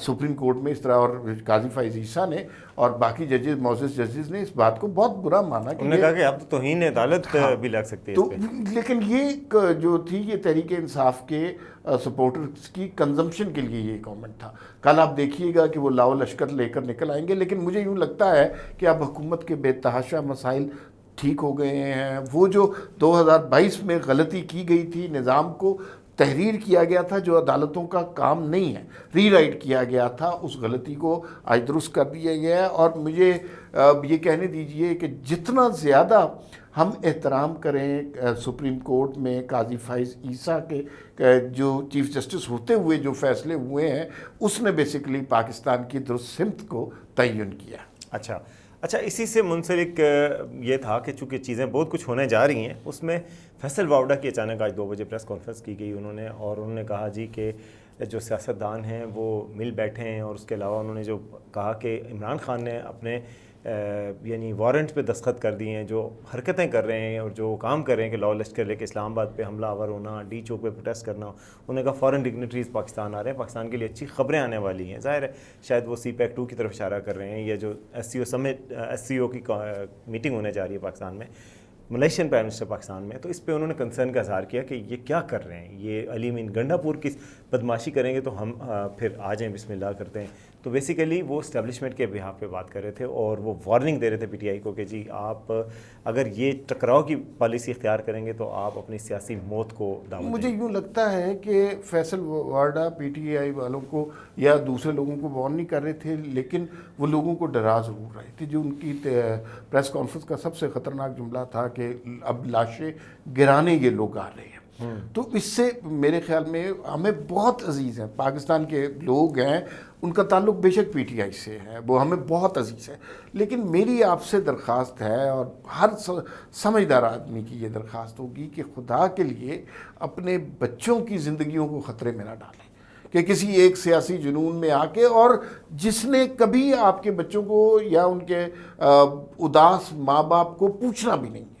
Supreme court میں اس طرح، اور قاضی فائز عیسیٰ نے اور باقی ججز، معزز ججز نے اس بات کو بہت برا مانا کہ انہوں نے کہا کہ اب تو توہین عدالت بھی لگ سکتی ہے تو اس پہ. لیکن یہ جو تھی یہ تحریک انصاف کے سپورٹرز کی کنزمپشن کے لیے یہ کامنٹ تھا. کل آپ دیکھیے گا کہ وہ لاؤ لشکر لے کر نکل آئیں گے، لیکن مجھے یوں لگتا ہے کہ اب حکومت کے بے تحاشا مسائل ٹھیک ہو گئے ہیں. وہ جو 2022 میں غلطی کی گئی تھی، نظام کو تحریر کیا گیا تھا جو عدالتوں کا کام نہیں ہے، ری رائٹ کیا گیا تھا، اس غلطی کو آج درست کر دیا گیا ہے. اور مجھے یہ کہنے دیجئے کہ جتنا زیادہ ہم احترام کریں سپریم کورٹ میں قاضی فائز عیسیٰ کے جو چیف جسٹس ہوتے ہوئے جو فیصلے ہوئے ہیں، اس نے بیسیکلی پاکستان کی درست سمت کو تعین کیا. اچھا اسی سے منسلک یہ تھا کہ چونکہ چیزیں بہت کچھ ہونے جا رہی ہیں، اس میں فیصل واوڈا کی اچانک آج 2 بجے پریس کانفرنس کی گئی انہوں نے کہا جی کہ جو سیاستدان ہیں وہ مل بیٹھے ہیں، اور اس کے علاوہ انہوں نے جو کہا کہ عمران خان نے اپنے یعنی وارنٹ پہ دستخط کر دیے ہیں، جو حرکتیں کر رہے ہیں اور جو کام کر رہے ہیں کہ لاؤ لشکر لے کے اسلام آباد پہ حملہ آور ہونا، ڈی چوک پہ پروٹیسٹ کرنا. انہوں نے کہا فارن ڈگنیٹریز پاکستان آ رہے ہیں، پاکستان کے لیے اچھی خبریں آنے والی ہیں. ظاہر ہے شاید وہ CPEC 2 کی طرف اشارہ کر رہے ہیں، یا جو SCO کی میٹنگ ہونے جا رہی ہے پاکستان میں، ملیشین پرائم منسٹر پاکستان میں. تو اس پہ انہوں نے کنسرن کا اظہار کیا کہ یہ کیا کر رہے ہیں، یہ علی امین گنڈا پور کی بدماشی کریں گے تو ہم پھر آ جائیں بسم اللہ کرتے ہیں. تو بیسیکلی وہ اسٹیبلشمنٹ کے بہاف پہ بات کر رہے تھے، اور وہ وارننگ دے رہے تھے PTI کو کہ جی آپ اگر یہ ٹکراؤ کی پالیسی اختیار کریں گے تو آپ اپنی سیاسی موت کو دعوت دیں. مجھے یوں لگتا ہے کہ فیصل واڈا PTI والوں کو یا دوسرے لوگوں کو وارن نہیں کر رہے تھے، لیکن وہ لوگوں کو ڈرا ضرور رہے تھے. جو ان کی پریس کانفرنس کا سب سے خطرناک جملہ تھا کہ اب لاشیں گرانے یہ لوگ آ رہے ہیں. تو اس سے میرے خیال میں ہمیں بہت عزیز ہیں پاکستان کے لوگ ہیں، ان کا تعلق بے شک PTI سے ہے، وہ ہمیں بہت عزیز ہے. لیکن میری آپ سے درخواست ہے، اور ہر سمجھدار آدمی کی یہ درخواست ہوگی کہ خدا کے لیے اپنے بچوں کی زندگیوں کو خطرے میں نہ ڈالیں کہ کسی ایک سیاسی جنون میں آ کے، اور جس نے کبھی آپ کے بچوں کو یا ان کے اداس ماں باپ کو پوچھنا بھی نہیں ہے.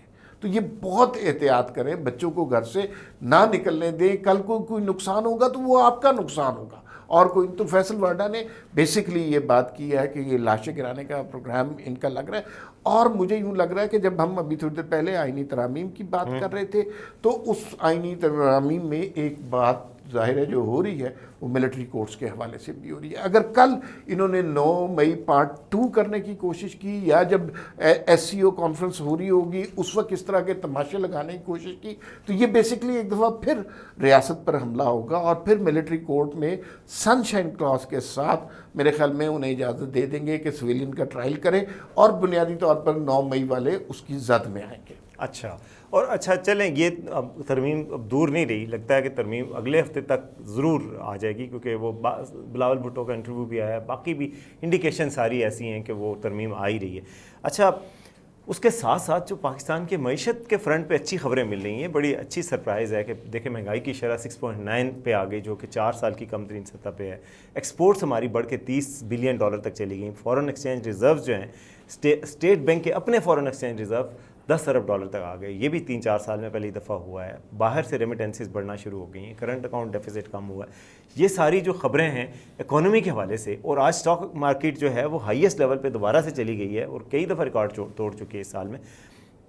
تو یہ بہت احتیاط کریں، بچوں کو گھر سے نہ نکلنے دیں. کل کو کوئی نقصان ہوگا تو وہ آپ کا نقصان ہوگا اور کوئی. تو فیصل واڈا نے بیسیکلی یہ بات کی ہے کہ یہ لاشیں گرانے کا پروگرام ان کا لگ رہا ہے. اور مجھے یوں لگ رہا ہے کہ جب ہم ابھی تھوڑی دیر پہلے آئینی ترامیم کی بات کر رہے تھے، تو اس آئینی ترامیم میں ایک بات ظاہر ہے جو ہو رہی ہے وہ ملٹری کورٹس کے حوالے سے بھی ہو رہی ہے. اگر کل انہوں نے 9 مئی پارٹ 2 کرنے کی کوشش کی، یا جب SCO کانفرنس ہو رہی ہوگی اس وقت اس طرح کے تماشے لگانے کی کوشش کی، تو یہ بیسیکلی ایک دفعہ پھر ریاست پر حملہ ہوگا، اور پھر ملٹری کورٹ میں سن شائن کلاس کے ساتھ میرے خیال میں انہیں اجازت دے دیں گے کہ سویلین کا ٹرائل کریں، اور بنیادی طور پر 9 مئی والے اس کی زد میں آئیں گے. اچھا چلیں، یہ اب ترمیم اب دور نہیں رہی، لگتا ہے کہ ترمیم اگلے ہفتے تک ضرور آ جائے گی، کیونکہ وہ بلاول بھٹو کا انٹرویو بھی آیا ہے، باقی بھی انڈیکیشن ساری ایسی ہیں کہ وہ ترمیم آ ہی رہی ہے. اچھا اس کے ساتھ ساتھ جو پاکستان کے معیشت کے فرنٹ پہ اچھی خبریں مل رہی ہیں، بڑی اچھی سرپرائز ہے کہ دیکھیں مہنگائی کی شرح 6.9 پہ آ گئی، جو کہ 4 سال کی کم ترین سطح پہ ہے. ایکسپورٹس ہماری بڑھ کے $30 بلین تک چلی گئیں. فارن ایکسچینج ریزروز جو ہیں، اسٹیٹ بینک کے اپنے فارن ایکسچینج ریزرو $10 ارب تک آ گئے. یہ بھی 3-4 سال میں پہلی دفعہ ہوا ہے. باہر سے ریمیٹنسز بڑھنا شروع ہو گئی ہیں. کرنٹ اکاؤنٹ ڈیفیسٹ کم ہوا ہے. یہ ساری جو خبریں ہیں اکانومی کے حوالے سے، اور آج سٹاک مارکیٹ جو ہے وہ ہائیسٹ لیول پہ دوبارہ سے چلی گئی ہے اور کئی دفعہ ریکارڈ توڑ چکی ہے اس سال میں.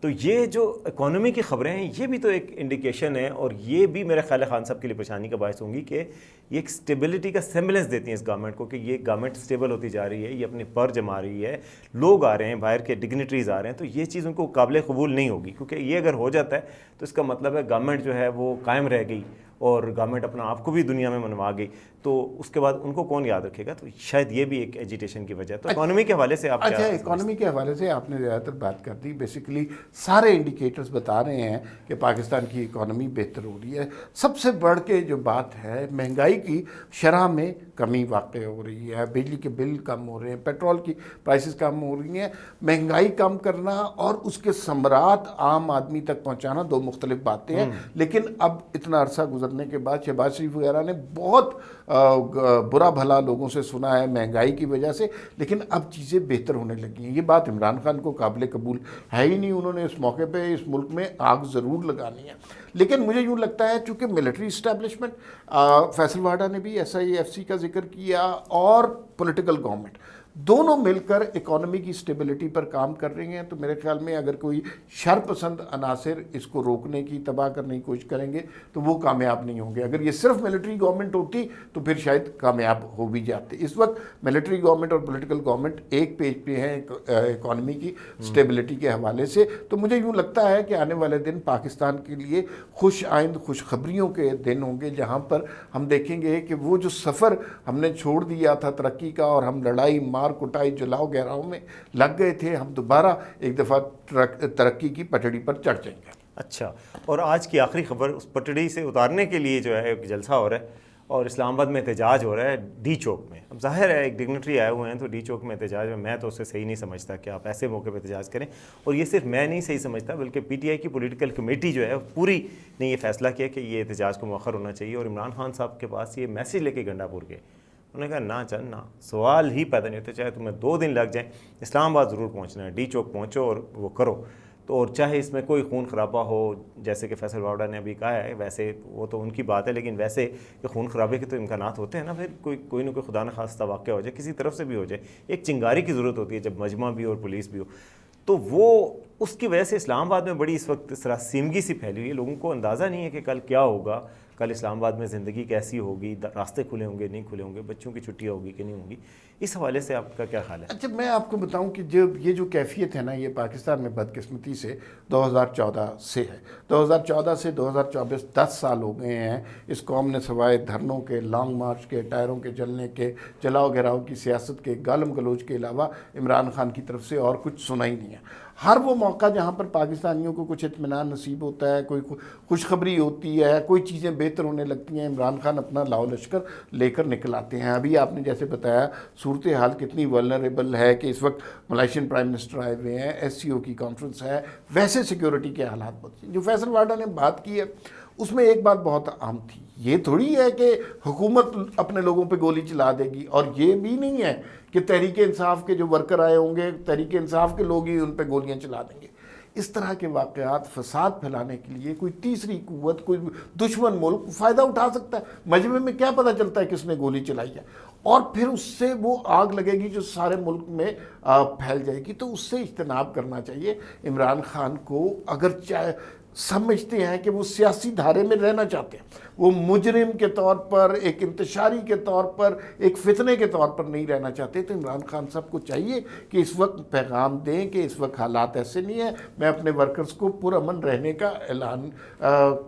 تو یہ جو اکانومی کی خبریں ہیں یہ بھی تو ایک انڈیکیشن ہے، اور یہ بھی میرے خیال ہے خان صاحب کے لیے پریشانی کا باعث ہوں گی کہ یہ ایک سٹیبلٹی کا سیمبلنس دیتی ہیں اس گورنمنٹ کو، کہ یہ گورنمنٹ سٹیبل ہوتی جا رہی ہے، یہ اپنی پر جما رہی ہے، لوگ آ رہے ہیں، باہر کے ڈگنیٹریز آ رہے ہیں. تو یہ چیز ان کو قابل قبول نہیں ہوگی، کیونکہ یہ اگر ہو جاتا ہے تو اس کا مطلب ہے گورنمنٹ جو ہے وہ قائم رہ گئی اور گورنمنٹ اپنا آپ کو بھی دنیا میں منوا گئی. تو اس کے بعد ان کو کون یاد رکھے گا؟ تو شاید یہ بھی ایک ایجیٹیشن کی وجہ ہے. تو اکانومی کے حوالے سے آپ اچھا، اکانومی کے حوالے سے آپ نے زیادہ تر بات کر دی. بیسیکلی سارے انڈیکیٹرز بتا رہے ہیں کہ پاکستان کی اکانومی بہتر ہو رہی ہے. سب سے بڑھ کے جو بات ہے، مہنگائی کی شرح میں کمی واقع ہو رہی ہے، بجلی کے بل کم ہو رہے ہیں، پیٹرول کی پرائسز کم ہو رہی ہیں. مہنگائی کم کرنا اور اس کے ثمرات عام آدمی تک پہنچانا دو مختلف باتیں ہیں. لیکن اب اتنا عرصہ گزرنے کرنے کے بعد شہباز شریف وغیرہ نے بہت برا بھلا لوگوں سے سنا ہے مہنگائی کی وجہ سے، لیکن اب چیزیں بہتر ہونے لگی ہیں. یہ بات عمران خان کو قابل قبول ہے ہی نہیں. انہوں نے اس موقع پہ اس ملک میں آگ ضرور لگانی ہے. لیکن مجھے یوں لگتا ہے چونکہ ملٹری اسٹیبلشمنٹ، فیصل واڈا نے بھی SIFC کا ذکر کیا، اور پولیٹیکل گورنمنٹ دونوں مل کر اکانومی کی سٹیبلٹی پر کام کر رہی ہیں، تو میرے خیال میں اگر کوئی شر پسند عناصر اس کو روکنے کی، تباہ کرنے کی کوشش کریں گے تو وہ کامیاب نہیں ہوں گے. اگر یہ صرف ملٹری گورنمنٹ ہوتی تو پھر شاید کامیاب ہو بھی جاتے. اس وقت ملٹری گورنمنٹ اور پولیٹیکل گورنمنٹ ایک پیج پہ ہیں اکانومی کی سٹیبلٹی کے حوالے سے. تو مجھے یوں لگتا ہے کہ آنے والے دن پاکستان کے لیے خوش آئند خوشخبریوں کے دن ہوں گے، جہاں پر ہم دیکھیں گے کہ وہ جو سفر ہم نے چھوڑ دیا تھا ترقی کا، اور ہم لڑائی مار کٹائی جلاؤ گہراؤں میں لگ گئے تھے، ہم دوبارہ ایک دفعہ ترقی کی پٹڑی پر چڑھ جائیں گے. اچھا، اور آج کی آخری خبر، اس پٹڑی سے اتارنے کے لیے جو ہے ایک جلسہ ہو رہا ہے اور اسلام آباد میں احتجاج ہو رہا ہے ڈی چوک میں. اب ظاہر ہے ایک ڈگنیٹری آئے ہوئے ہیں تو ڈی چوک میں احتجاج میں تو اسے صحیح نہیں سمجھتا کہ آپ ایسے موقع پہ احتجاج کریں. اور یہ صرف میں نہیں صحیح سمجھتا بلکہ PTI کی پولیٹیکل کمیٹی جو ہے پوری نے یہ فیصلہ کیا کہ یہ احتجاج کو مؤخر ہونا چاہیے. اور عمران خان صاحب کے پاس یہ میسیج لے کے گنڈا پور گئے. انہوں نے کہا نہ چل نہ، سوال ہی پیدا نہیں ہوتا، چاہے تمہیں 2 دن لگ جائیں اسلام آباد ضرور پہنچنا ہے، ڈی چوک پہنچو اور وہ کرو. تو اور چاہے اس میں کوئی خون خرابہ ہو، جیسے کہ فیصل واوڈا نے ابھی کہا ہے، ویسے وہ تو ان کی بات ہے، لیکن ویسے کہ خون خرابے کے تو امکانات ہوتے ہیں نا. پھر کوئی نہ کوئی خدا نہ خواستہ واقعہ ہو جائے، کسی طرف سے بھی ہو جائے. ایک چنگاری کی ضرورت ہوتی ہے جب مجمع بھی اور پولیس بھی ہو. تو وہ اس کی وجہ سے اسلام آباد میں بڑی اس وقت سراسیمگی سی پھیلی ہوئی ہے. لوگوں کو اندازہ نہیں ہے کہ کل کیا ہوگا، کل اسلام آباد میں زندگی کیسی ہوگی، راستے کھلے ہوں گے نہیں کھلے ہوں گے، بچوں کی چھٹیاں ہوگی کہ نہیں ہوں گی. اس حوالے سے آپ کا کیا خیال ہے؟ اچھا، میں آپ کو بتاؤں کہ جب یہ جو کیفیت ہے نا، یہ پاکستان میں بدقسمتی سے 2014 سے ہے. 2014 سے 2024 10 سال ہو گئے ہیں. اس قوم نے سوائے دھرنوں کے، لانگ مارچ کے، ٹائروں کے جلنے کے، جلاؤ گھیراؤ کی سیاست کے، گالم گلوچ کے علاوہ عمران خان کی طرف سے اور کچھ سنا ہی نہیں ہے. ہر وہ موقع جہاں پر پاکستانیوں کو کچھ اطمینان نصیب ہوتا ہے، کوئی خوشخبری ہوتی ہے، کوئی چیزیں بہتر ہونے لگتی ہیں، عمران خان اپنا لاؤ لشکر لے کر نکل آتے ہیں. ابھی آپ نے جیسے بتایا صورتحال کتنی ولنریبل ہے کہ اس وقت ملائیشین پرائم منسٹر آئے ہوئے ہیں، SCO کی کانفرنس ہے، ویسے سیکیورٹی کے حالات بہت ہیں. جو فیصل واڈا نے بات کی ہے اس میں ایک بات بہت عام تھی. یہ تھوڑی ہے کہ حکومت اپنے لوگوں پہ گولی چلا دے گی، اور یہ بھی نہیں ہے کہ تحریک انصاف کے جو ورکر آئے ہوں گے، تحریک انصاف کے لوگ ہی ان پہ گولیاں چلا دیں گے. اس طرح کے واقعات فساد پھیلانے کے لیے کوئی تیسری قوت، کوئی دشمن ملک فائدہ اٹھا سکتا ہے. مجمع میں کیا پتہ چلتا ہے کس نے گولی چلائی ہے، اور پھر اس سے وہ آگ لگے گی جو سارے ملک میں پھیل جائے گی. تو اس سے اجتناب کرنا چاہیے عمران خان کو. اگر سمجھتے ہیں کہ وہ سیاسی دھارے میں رہنا چاہتے ہیں، وہ مجرم کے طور پر، ایک انتشاری کے طور پر، ایک فتنے کے طور پر نہیں رہنا چاہتے، تو عمران خان صاحب کو چاہیے کہ اس وقت پیغام دیں کہ اس وقت حالات ایسے نہیں ہیں، میں اپنے ورکرز کو پرامن رہنے کا اعلان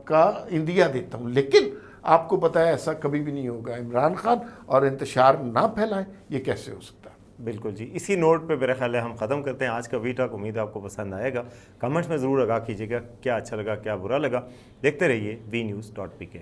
کا عندیہ دیتا ہوں. لیکن آپ کو پتہ ہے ایسا کبھی بھی نہیں ہوگا. عمران خان اور انتشار نہ پھیلائیں، یہ کیسے ہو سکتا ہے؟ بالکل جی. اسی نوٹ پہ میرا خیال ہے ہم ختم کرتے ہیں آج کا وی ٹاک. امید ہے آپ کو پسند آئے گا. کمنٹس میں ضرور آگاہ کیجیے گا کیا اچھا لگا کیا برا لگا. دیکھتے رہیے VNews.pk.